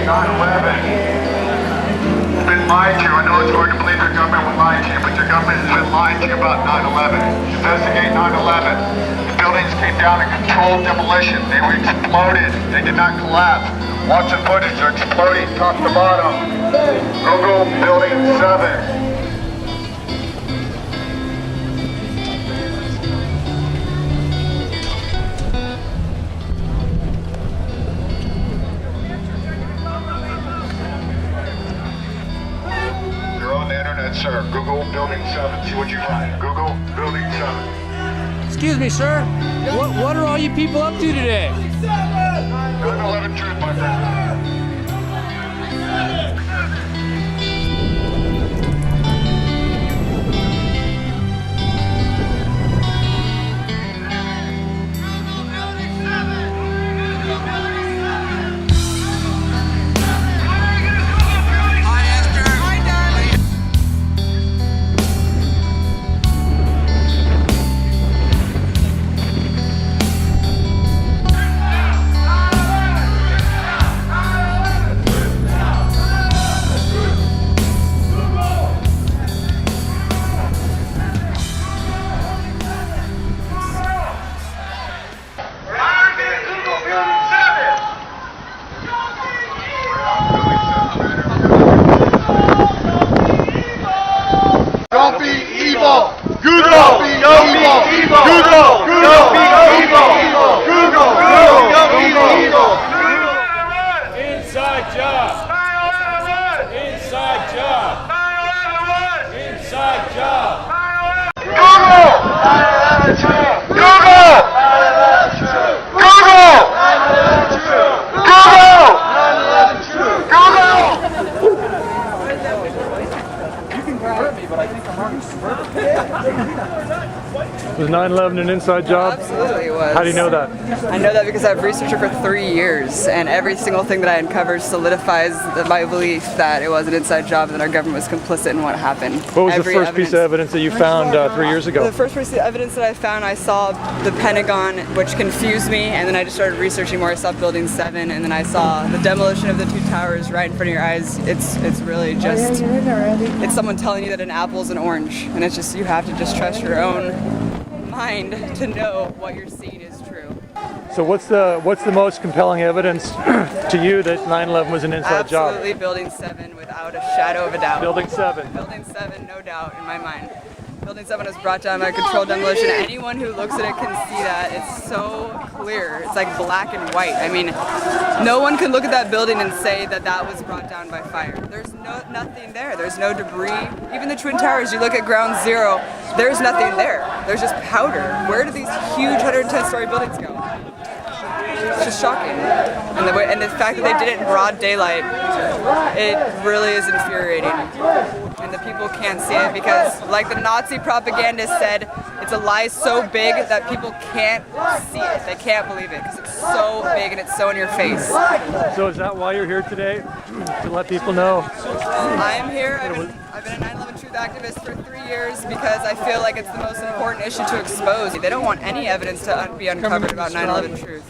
9/11. Been lied to. I know it's hard to believe your government would lie to you, but your government has been lying to you about 9/11. Investigate 9/11. The buildings came down in controlled demolition. They were exploded. They did not collapse. Watch the footage. They're exploding top to bottom. Google Building 7. Sir, Google Building 7. See what you find. Google Building 7. Excuse me, sir. What are all you people up to today? 9/11 truth, my friend. Don't be evil! Google! Don't be evil! Google! Don't be evil! Google! Don't be evil! Inside job! Inside job! Inside job! Google! Google! Google! Was 9/11 an inside job? Absolutely it was. How do you know that? I know that because I've researched it for 3 years, and every single thing that I uncovered solidifies my belief that it was an inside job and that our government was complicit in what happened. What was the first piece of evidence that you found 3 years ago? The first piece of evidence that I found, I saw the Pentagon, which confused me, and then I just started researching more. I saw Building 7, and then I saw the demolition of the two towers right in front of your eyes. It's really just, it's someone telling you that an apple is an orange, and it's just, you have to just trust your own mind to know what you're seeing is true. So what's the most compelling evidence to you that 9/11 was an inside job? Absolutely Building 7 without a shadow of a doubt. Building 7. Building 7, no doubt in my mind. Building 7 was brought down by controlled demolition. Anyone who looks at it can see that. It's so clear. It's like black and white. I mean, no one can look at that building and say that that was brought down by fire. There's nothing there. There's no debris. Even the Twin Towers, you look at ground zero, there's nothing there. There's just powder. Where do these huge 110-story buildings go? It's just shocking. And the fact that they did it in broad daylight, it really is infuriating. And the people can't see it because, like the Nazi propaganda said, it's a lie so big that people can't see it. They can't believe it because it's so big and it's so in your face. So is that why you're here today? To let people know? I am here. I've been a 9/11 Truth activist for 3 years because I feel like it's the most important issue to expose. They don't want any evidence to be uncovered about 9/11 Truth,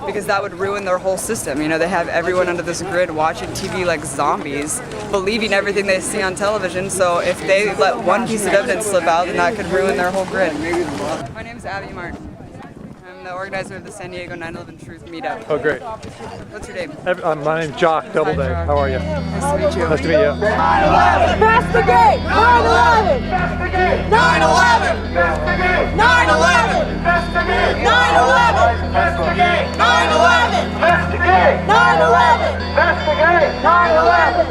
because that would ruin their whole system. You know, they have everyone under this grid watching TV like zombies, believing everything they see on television, so if they let one piece of evidence slip out, then that could ruin their whole grid. My name is Abby Martin. I'm the organizer of the San Diego 9/11 Truth Meetup. Oh, great. What's your name? My name's Jock Doubleday. Jock. How are you? Nice to meet you. Nice to meet you. 9/11! Investigate! 9/11! 9/11! 9/11! 9/11! 9/11! 9/11! 9/11!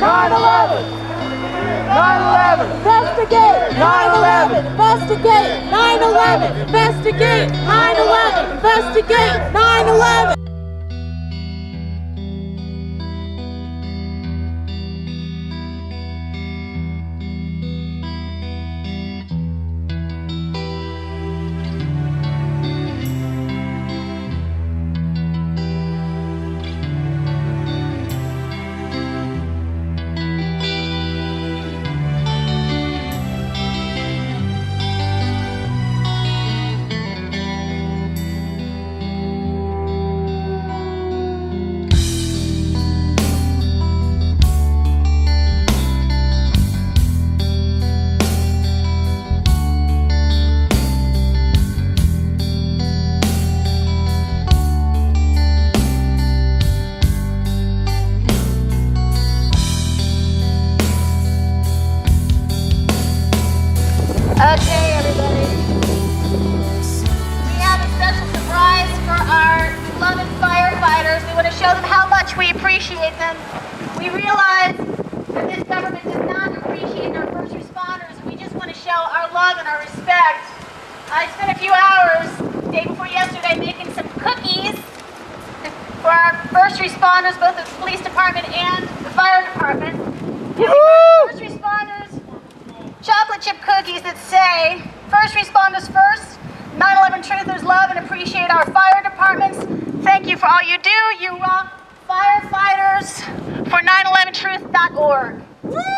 9/11! 9/11! Investigate! 9/11! Investigate! 9/11! Investigate! 9/11! Investigate! 9/11! much we appreciate them. We realize that this government does not appreciate our first responders. We just want to show our love and our respect. I spent a few hours, day before yesterday, making some cookies for our first responders, both the police department and the fire department. Giving our first responders chocolate chip cookies that say, first responders first, 9/11 truthers love and appreciate our fire departments. Thank you for all you do. You rock. Firefighters for 911truth.org. Let's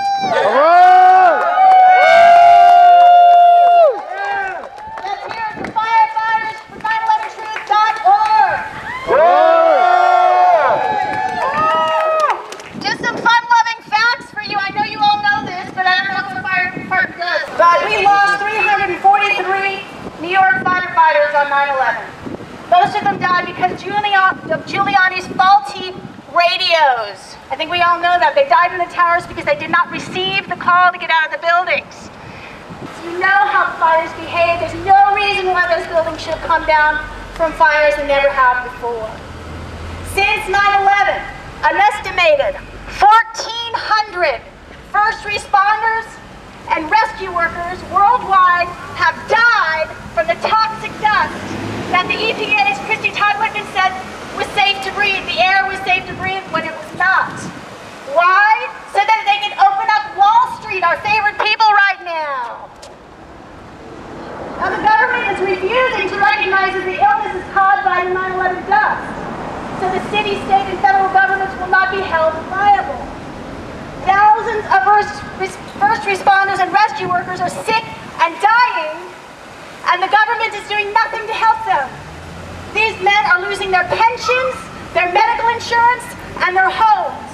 hear it for firefighters for 911truth.org. Just some fun-loving facts for you. I know you all know this, but I don't know what the fire department does. But we lost 343 New York firefighters on 9/11. Most of them died because of Giuliani's faulty radios. I think we all know that. They died in the towers because they did not receive the call to get out of the buildings. So you know how fires behave. There's no reason why those buildings should have come down from fires they never have before. Since 9/11, an estimated 1,400 first responders and rescue workers worldwide have died from the toxic dust that the EPA's Christy Todd Whitman said was safe to breathe. The air was safe to breathe when it was not. Why? So that they can open up Wall Street, our favorite people right now. Now the government is refusing to recognize that the illness is caused by the 9/11 dust. So the city, state, and federal governments will not be held liable. Thousands of first responders and rescue workers are sick and dying, and the government is doing nothing to help them. These men are losing their pensions, their medical insurance, and their homes.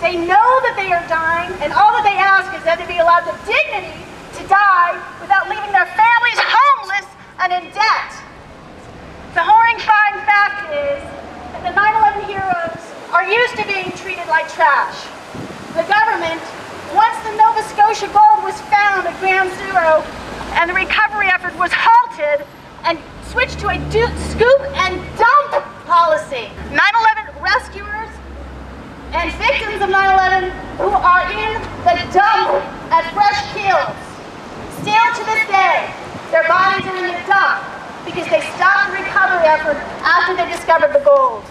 They know that they are dying, and all that they ask is that they be allowed the dignity to die without leaving their families homeless and in debt. The horrifying fact is that the 9/11 heroes are used to being treated like trash. The government, once the Nova Scotia gold was found at Ground Zero and the recovery effort was halted and switched to a scoop and dump policy. 9/11 rescuers and victims of 9/11 who are in the dump at Fresh Kills. Still to this day, their bodies are in the dump because they stopped the recovery effort after they discovered the gold.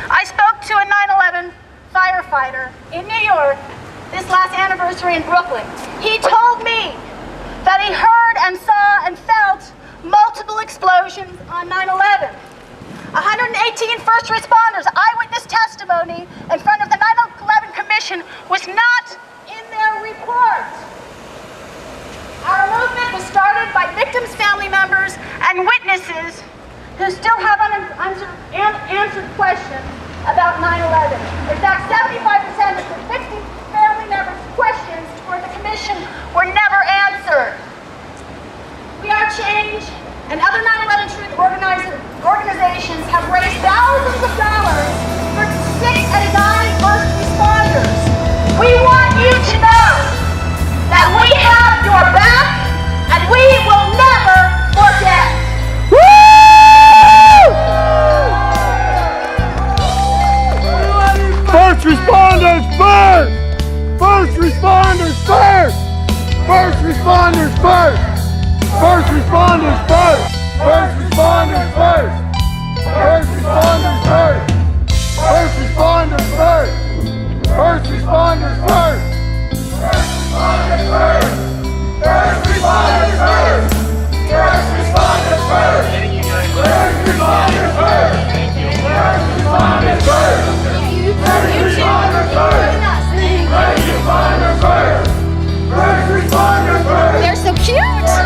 I spoke to a 9/11 firefighter in New York this last anniversary in Brooklyn. He told me that he heard and saw and felt multiple explosions on 9/11. 118 first responders' eyewitness testimony in front of the 9/11 Commission was not in their report. Our movement was started by victims' family members and witnesses who still have unanswered questions about 9/11. In fact, 75% of the 60 family members' questions for the Commission were never answered. We Are Change and other 9/11 Truth organizations have raised thousands of dollars for sick and dying first responders. We want you to know that we have your back and we will never forget. First responders first! First responders first! First responders first! First responders first! First responders first! First responders first! First responders first! First responders first! First responders first! First responders first! First responders first! First responders first! First responders first! First responders first! First responders first! First responders first! They're so cute! I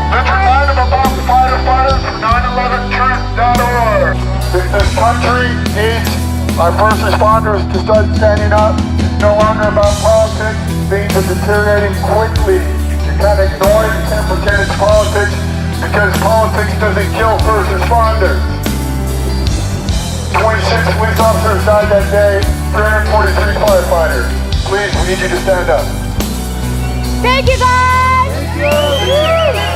This is Light of a Bomb Firefighters from 911truth.org. This country needs our first responders to start standing up. It's no longer about politics. Things are deteriorating quickly. You can't ignore it. You can't pretend it's politics because politics doesn't kill first responders. 26 police officers died that day, 343 firefighters. Please, we need you to stand up. Thank you, guys! Thank you.